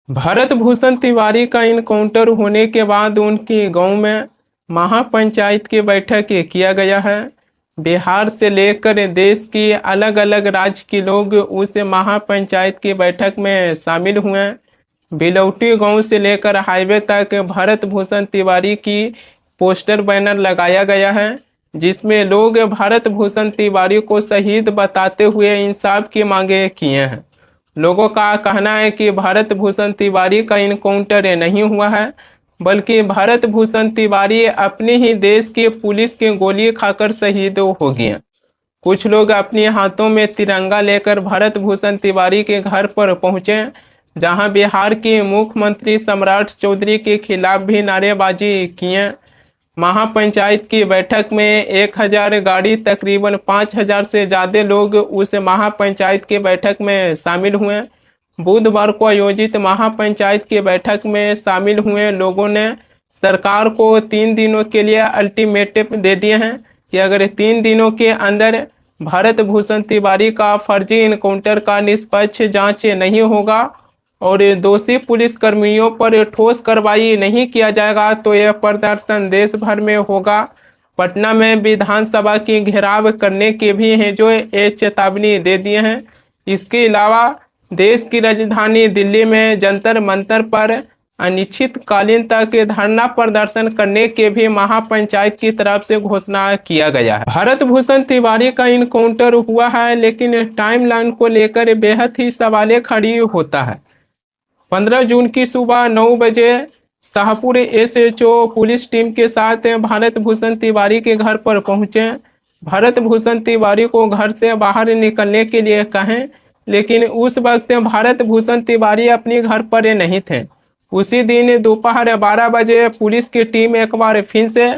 भरत भूषण तिवारी का इनकाउंटर होने के बाद उनके गांव में महापंचायत की बैठक किया गया है। बिहार से लेकर देश के अलग अलग राज्य के लोग उस महापंचायत की बैठक में शामिल हुए। बिलौटी गांव से लेकर हाईवे तक भरत भूषण तिवारी की पोस्टर बैनर लगाया गया है, जिसमें लोग भरत भूषण तिवारी को शहीद बताते हुए इंसाफ की मांगे किए हैं। लोगों का कहना है कि भरत भूषण तिवारी का इनकाउंटर नहीं हुआ है, बल्कि भरत भूषण तिवारी अपने ही देश के पुलिस की गोली खाकर शहीद हो गए। कुछ लोग अपने हाथों में तिरंगा लेकर भरत भूषण तिवारी के घर पर पहुंचे, जहां बिहार के मुख्यमंत्री सम्राट चौधरी के खिलाफ भी नारेबाजी किए। महापंचायत की बैठक में 1000 गाड़ी तकरीबन 5000 से ज़्यादा लोग उस महापंचायत की बैठक में शामिल हुए। बुधवार को आयोजित महापंचायत की बैठक में शामिल हुए लोगों ने सरकार को 3 दिनों के लिए अल्टीमेटम दे दिए हैं कि अगर 3 दिनों के अंदर भरत भूषण तिवारी का फर्जी इनकाउंटर का निष्पक्ष जांच नहीं होगा और दोषी पुलिस कर्मियों पर ठोस कार्रवाई नहीं किया जाएगा तो यह प्रदर्शन देश भर में होगा। पटना में विधानसभा की घेराव करने के भी हैं जो ये चेतावनी दे दिए हैं। इसके अलावा देश की राजधानी दिल्ली में जंतर मंतर पर अनिश्चितकालीन तक धरना प्रदर्शन करने के भी महापंचायत की तरफ से घोषणा किया गया है। भरत भूषण तिवारी का इनकाउंटर हुआ है, लेकिन टाइमलाइन को लेकर बेहद ही सवालें खड़ी होता है। 15 जून की सुबह 9 बजे शाहपुर एसएचओ पुलिस टीम के साथ भरत भूषण तिवारी के घर पर पहुंचे। भरत भूषण तिवारी को घर से बाहर निकलने के लिए कहें, लेकिन उस वक्त भरत भूषण तिवारी अपने घर पर नहीं थे। उसी दिन दोपहर 12 बजे पुलिस की टीम एक बार फिर से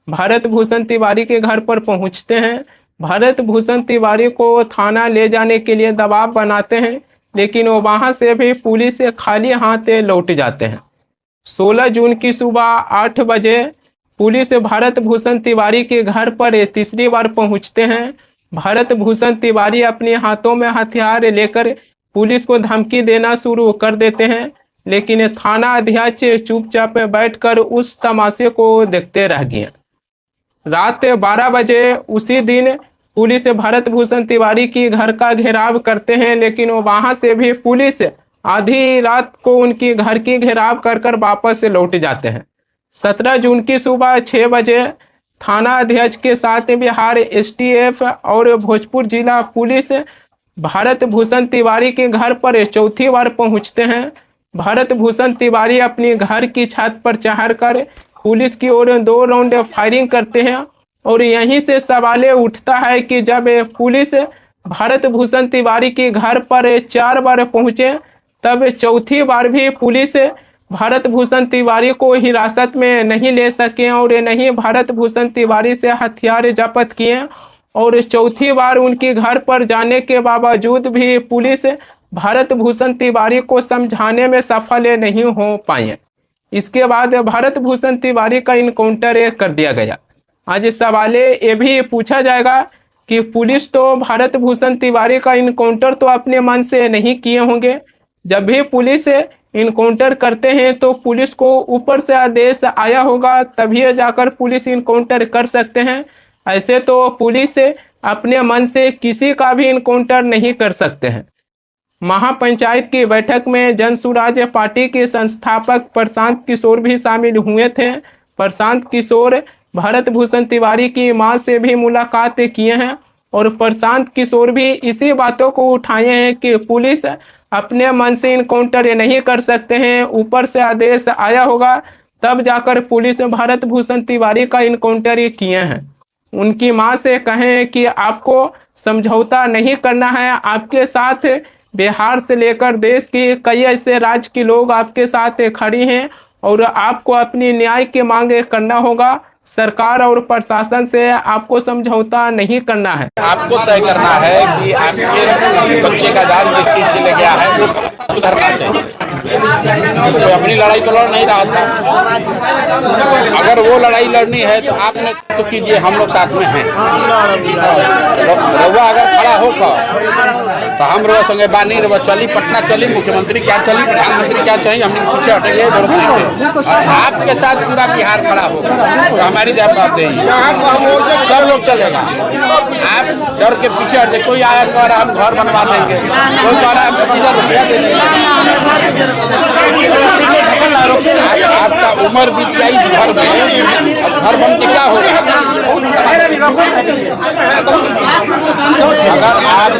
भरत भूषण तिवारी के घर पर पहुंचते हैं। भरत भूषण तिवारी को थाना ले जाने के लिए दबाव बनाते हैं, लेकिन वो वहां से भी पुलिस से खाली हाथ लौट जाते हैं। 16 जून की सुबह 8 बजे पुलिस भरत भूषण तिवारी के घर पर तीसरी बार पहुंचते हैं। भरत भूषण तिवारी अपने हाथों में हथियार लेकर पुलिस को धमकी देना शुरू कर देते हैं, लेकिन थाना अध्यक्ष चुपचाप बैठकर उस तमाशे को देखते रह गए। रात 12 बजे उसी दिन पुलिस भरत भूषण तिवारी की घर का घेराव करते हैं, लेकिन वो वहां से भी पुलिस आधी रात को उनकी घर की घेराव कर वापस लौट जाते हैं। 17 जून की सुबह 6 बजे थाना अध्यक्ष के साथ बिहार एसटीएफ और भोजपुर जिला पुलिस भरत भूषण तिवारी के घर पर चौथी बार पहुंचते हैं। भरत भूषण तिवारी अपनी घर की छत पर चढ़कर पुलिस की ओर 2 राउंड फायरिंग करते हैं और यहीं से सवाल उठता है कि जब पुलिस भरत भूषण तिवारी के घर पर 4 बार पहुंचे, तब चौथी बार भी पुलिस भरत भूषण तिवारी को हिरासत में नहीं ले सके और नहीं भरत भूषण तिवारी से हथियार जब्त किए और चौथी बार उनके घर पर जाने के बावजूद भी पुलिस भरत भूषण तिवारी को समझाने में सफल नहीं हो पाए। इसके बाद भरत भूषण तिवारी का इनकाउंटर कर दिया गया। आज सवाल ये भी पूछा जाएगा कि पुलिस तो भरत भूषण तिवारी का इनकाउंटर तो अपने मन से नहीं किए होंगे। जब भी पुलिस इनकाउंटर करते हैं तो पुलिस को ऊपर से आदेश आया होगा, तभी जाकर पुलिस इनकाउंटर कर सकते हैं। ऐसे तो पुलिस अपने मन से किसी का भी इनकाउंटर नहीं कर सकते हैं। महापंचायत की बैठक में जन सुराज पार्टी के संस्थापक प्रशांत किशोर भी शामिल हुए थे। प्रशांत किशोर भरत भूषण तिवारी की मां से भी मुलाकात किए हैं और प्रशांत किशोर भी इसी बातों को उठाए हैं कि पुलिस अपने मन से इनकाउंटर नहीं कर सकते हैं, ऊपर से आदेश आया होगा तब जाकर पुलिस भरत भूषण तिवारी का इनकाउंटर किए हैं। उनकी मां से कहें कि आपको समझौता नहीं करना है, आपके साथ बिहार से लेकर देश के कई ऐसे राज्य के लोग आपके साथ खड़ी हैं और आपको अपनी न्याय की मांग करना होगा। सरकार और प्रशासन से आपको समझौता नहीं करना है। आपको तय करना है कि आपके बच्चे का जान जिस चीज के लिए गया है वो सुधरना चाहिए। तो अपनी लड़ाई तो लड़ नहीं रहा था, अगर वो लड़ाई लड़नी है तो आपने तो कीजिए, हम लोग साथ में हैं। रउआ अगर खड़ा होकर तो हम रउआ संगे बानी, रउआ चली पटना चली, मुख्यमंत्री क्या चली, प्रधानमंत्री क्या चाहिए, हमने पीछे हटेंगे जरूरत नहीं है। आपके साथ पूरा बिहार खड़ा होगा तो हमारी जवाब देगी, सब लोग चलेगा। आप डर के पीछे हटे, कोई आया कह रहा हम घर बनवा देंगे, कोई कह रहा है 25,000 रुपया दे देंगे। आपका उम्र बीत गया इस घर में, अब घर बन के क्या होगा? अगर आप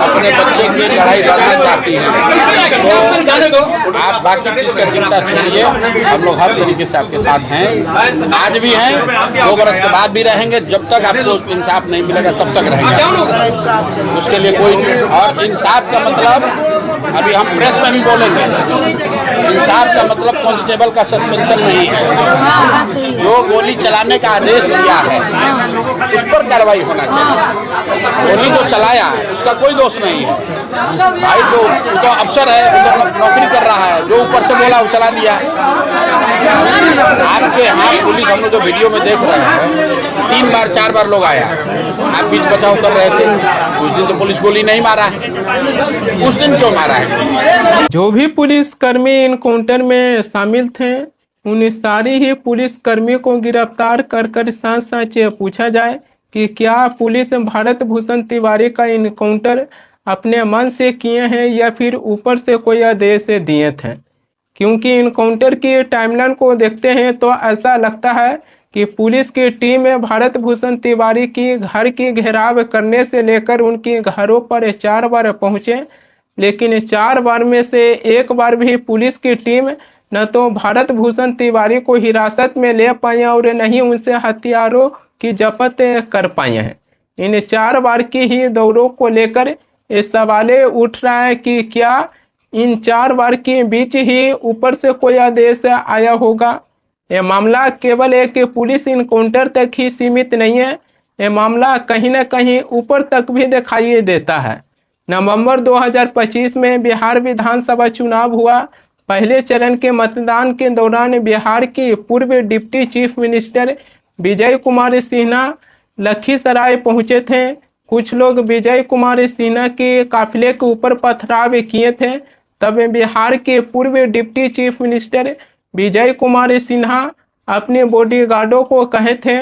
अपने बच्चे की लड़ाई लड़ना चाहती हैं तो आप बाकी चीज का चिंता छोड़िए, हम लोग हर तरीके से आपके साथ हैं, आज भी हैं, 2 बरस के बाद भी रहेंगे, जब तक आपको इंसाफ नहीं मिलेगा तब तक रहेंगे। उसके लिए कोई, और इंसाफ का मतलब अभी हम प्रेस में भी बोलेंगे, इंसाफ का मतलब कांस्टेबल का सस्पेंशन नहीं है। जो गोली चलाने का आदेश दिया है उस पर कार्रवाई होना चाहिए। गोली जो चलाया उसका कोई दोष नहीं है भाई, तो अफसर है, नौकरी कर रहा है, जो ऊपर से बोला वो चला दिया। आपके यहाँ पुलिस, हम लोग जो वीडियो में देख रहे हैं, 3 बार 4 बार लोग आया, आप बीच बचाव कर रहे थे। उस दिन तो पुलिस गोली नहीं मारा है, उस दिन क्यों मारा है? जो भी पुलिस कर्मी इनकाउंटर में शामिल थे उन सारे ही पुलिस कर्मी को गिरफ्तार कर सच सच पूछा जाए कि क्या पुलिस भारत भूषण तिवारी का इनकाउंटर अपने मन से किए हैं या फिर ऊपर से कोई आदेश दिए थे। क्योंकि इनकाउंटर की टाइमलाइन को देखते हैं तो ऐसा लगता है कि पुलिस की टीम में भारत भूषण तिवारी की घर की घेराव करने से लेकर उनके घरों पर 4 बार पहुंचे, लेकिन 4 बार में से 1 बार भी पुलिस की टीम न तो भारत भूषण तिवारी को हिरासत में ले पाए और न ही उनसे हथियारों की जब्त कर पाए हैं। इन 4 बार की ही दौड़ों को लेकर ये सवाल उठ रहा है कि क्या इन 4 बार के बीच ही ऊपर से कोई आदेश आया होगा। यह मामला केवल एक पुलिस इनकाउंटर तक ही सीमित नहीं है, यह मामला कहीं न कहीं ऊपर तक भी दिखाई देता है। नवंबर 2025 में बिहार विधानसभा चुनाव हुआ। पहले चरण के मतदान के दौरान बिहार के पूर्व deputy chief minister Vijay Kumar Sinha Lakhisarai पहुंचे थे। कुछ लोग विजय कुमार सिन्हा के काफिले के ऊपर पथराव किए थे। तब बिहार के पूर्व deputy chief minister Vijay Kumar Sinha अपने बॉडीगार्डों को कहे थे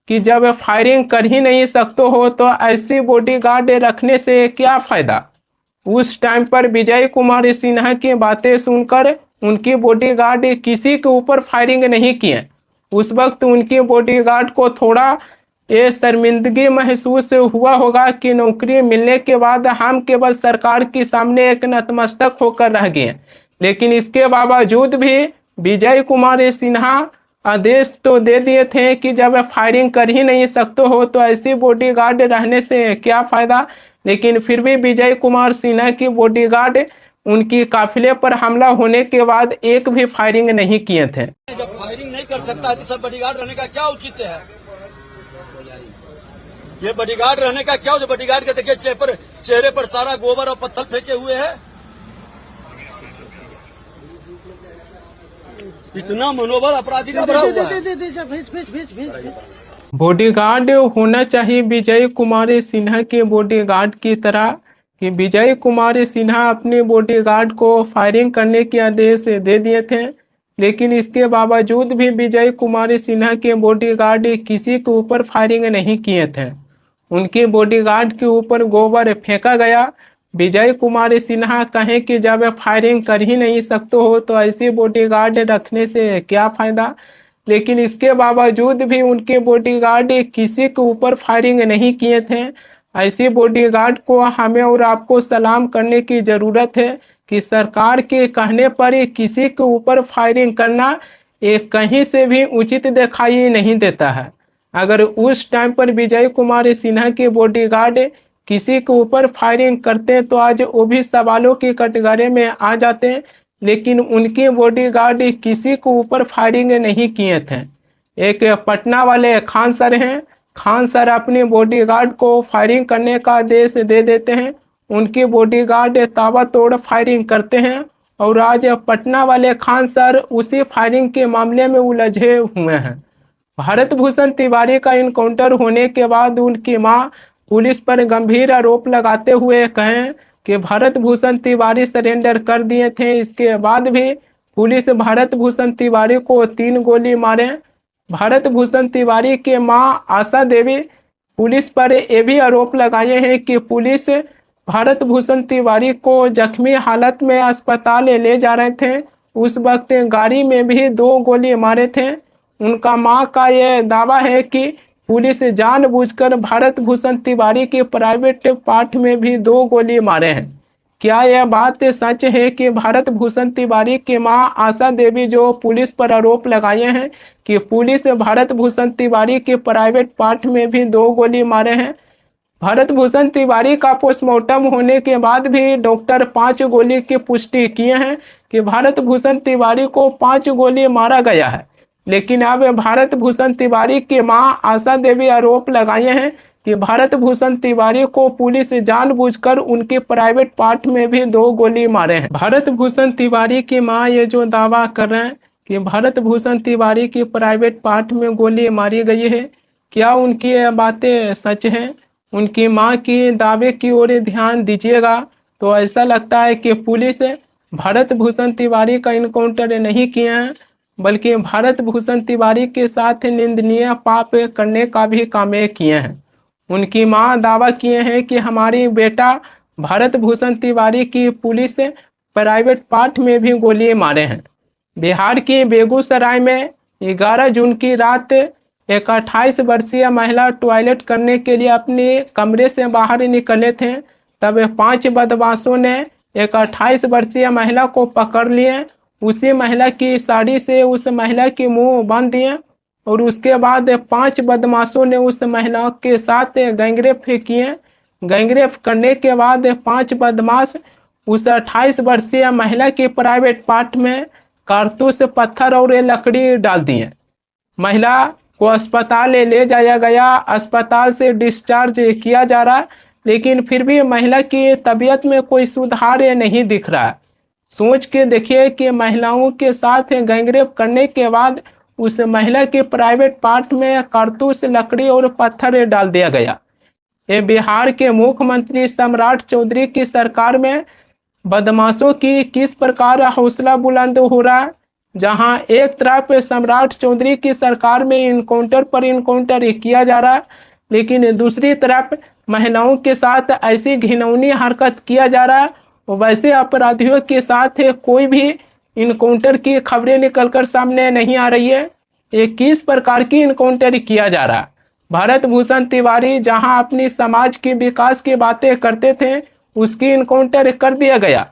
कि जब फायरिंग कर ही नहीं सकते हो तो ऐसी बॉडीगार्ड रखने से क्या फ़ायदा। उस टाइम पर विजय कुमार सिन्हा की बातें सुनकर उनकी बॉडीगार्ड किसी के ऊपर फायरिंग नहीं किए। उस वक्त उनकी बॉडीगार्ड को थोड़ा ये शर्मिंदगी महसूस हुआ होगा कि नौकरी मिलने के बाद हम केवल सरकार के सामने एक नतमस्तक होकर रह गए। लेकिन इसके बावजूद भी विजय कुमार सिन्हा आदेश तो दे दिए थे कि जब फायरिंग कर ही नहीं सकते हो तो ऐसी बॉडीगार्ड रहने से क्या फ़ायदा। लेकिन फिर भी विजय कुमार सिन्हा की बॉडीगार्ड उनकी काफिले पर हमला होने के बाद एक भी फायरिंग नहीं किए थे। जब फायरिंग नहीं कर सकता है तो सब बॉडीगार्ड रहने का क्या औचित्य है? ये बॉडीगार्ड रहने का क्या? जो बॉडीगार्ड के देखिए चेहरे पर सारा गोबर और पत्थर फेंके हुए हैं। इतना मनोबल अपराधी का बढ़ा हुआ है। बॉडीगार्ड होना चाहिए विजय कुमार सिन्हा के बॉडीगार्ड की तरह कि विजय कुमार सिन्हा अपने बॉडीगार्ड को फायरिंग करने के आदेश दे दिए थे। लेकिन इसके बावजूद भी विजय कुमार सिन्हा के बॉडीगार्ड किसी के ऊपर फायरिंग नहीं किए थे। उनके बॉडीगार्ड के ऊपर गोबर फेंका गया। विजय कुमार सिन्हा कहें कि जब फायरिंग कर ही नहीं सकते हो तो ऐसी बॉडीगार्ड रखने से क्या फ़ायदा। लेकिन इसके बावजूद भी उनके बॉडीगार्ड किसी के ऊपर फायरिंग नहीं किए थे। ऐसी बॉडीगार्ड को हमें और आपको सलाम करने की ज़रूरत है कि सरकार के कहने पर ही किसी के ऊपर फायरिंग करना एक कहीं से भी उचित दिखाई नहीं देता है। अगर उस टाइम पर विजय कुमार सिन्हा के बॉडीगार्ड किसी के ऊपर फायरिंग करते तो आज वो भी सवालों की कटघरे में आ जाते। लेकिन उनके बॉडीगार्ड किसी के ऊपर फायरिंग नहीं किए थे। एक पटना वाले खान सर हैं। खान सर अपने बॉडीगार्ड को फायरिंग करने का आदेश दे देते हैं। उनके बॉडीगार्ड ताबड़तोड़ फायरिंग करते हैं और आज पटना वाले खान सर उसी फायरिंग के मामले में उलझे हुए हैं। भारत भूषण तिवारी का इनकाउंटर होने के बाद उनकी मां पुलिस पर गंभीर आरोप लगाते हुए कहें कि भारत भूषण तिवारी सरेंडर कर दिए थे, इसके बाद भी पुलिस भारत भूषण तिवारी को 3 गोली मारे। भारत भूषण तिवारी के मां आशा देवी पुलिस पर यह भी आरोप लगाए हैं कि पुलिस भारत भूषण तिवारी को जख्मी हालत में अस्पताल ले जा रहे थे, उस वक्त गाड़ी में भी 2 गोली मारे थे। उनका मां का यह दावा है कि पुलिस जानबूझकर भारत भूषण तिवारी के प्राइवेट पार्ट में भी 2 गोली मारे हैं। क्या यह बात सच है कि भारत भूषण तिवारी की मां आशा देवी जो पुलिस पर आरोप लगाए हैं कि पुलिस भारत भूषण तिवारी के प्राइवेट पार्ट में भी 2 गोली मारे हैं? भारत भूषण तिवारी का पोस्टमार्टम होने के बाद भी डॉक्टर 5 गोली की पुष्टि किए हैं कि भारत भूषण तिवारी को 5 गोली मारा गया है, लेकिन अब भारत भूषण तिवारी की मां आशा देवी आरोप लगाए हैं कि भारत भूषण तिवारी को पुलिस जानबूझकर उनके प्राइवेट पार्ट में भी 2 गोली मारे हैं। भारत भूषण तिवारी की मां ये जो दावा कर रहे हैं कि भारत भूषण तिवारी के प्राइवेट पार्ट में गोली मारी गई है, क्या उनकी ये बातें सच हैं? उनकी मां की दावे की ओर ध्यान दीजिएगा तो ऐसा लगता है कि पुलिस भारत भूषण तिवारी का इनकाउंटर नहीं किया है, बल्कि भारत भूषण तिवारी के साथ निंदनीय पाप करने का भी काम किए हैं। उनकी मां दावा किए हैं कि हमारी बेटा भारत भूषण तिवारी की पुलिस प्राइवेट पार्ट में भी गोली मारे हैं। बिहार के बेगूसराय में 11 जून की रात एक 28 वर्षीय महिला टॉयलेट करने के लिए अपने कमरे से बाहर निकले थे, तब 5 बदमाशों ने एक 28 वर्षीय महिला को पकड़ लिए, उसी महिला की साड़ी से उस महिला की मुंह बांध दिए और उसके बाद 5 बदमाशों ने उस महिला के साथ गैंगरेप किए। गैंगरेप करने के बाद 5 बदमाश उस 28 वर्षीय महिला के प्राइवेट पार्ट में कारतूस, पत्थर और लकड़ी डाल दिए। महिला को अस्पताल ले जाया गया, अस्पताल से डिस्चार्ज किया जा रहा, लेकिन फिर भी महिला की तबीयत में कोई सुधार नहीं दिख रहा। सोच के देखिए कि महिलाओं के साथ गैंगरेप करने के बाद उस महिला के प्राइवेट पार्ट में कारतूस, लकड़ी और पत्थर डाल दिया गया। ये बिहार के मुख्यमंत्री सम्राट चौधरी की सरकार में बदमाशों की किस प्रकार हौसला बुलंद हो रहा है। जहां एक तरफ सम्राट चौधरी की सरकार में इनकाउंटर पर इनकाउंटर किया जा रहा है, लेकिन दूसरी तरफ महिलाओं के साथ ऐसी घिनौनी हरकत किया जा रहा है, वैसे अपराधियों के साथ कोई भी इनकाउंटर की खबरें निकलकर सामने नहीं आ रही है। ये किस प्रकार की इनकाउंटर किया जा रहा है? भारत भूषण तिवारी जहां अपनी समाज के विकास की बातें करते थे, उसकी इनकाउंटर कर दिया गया।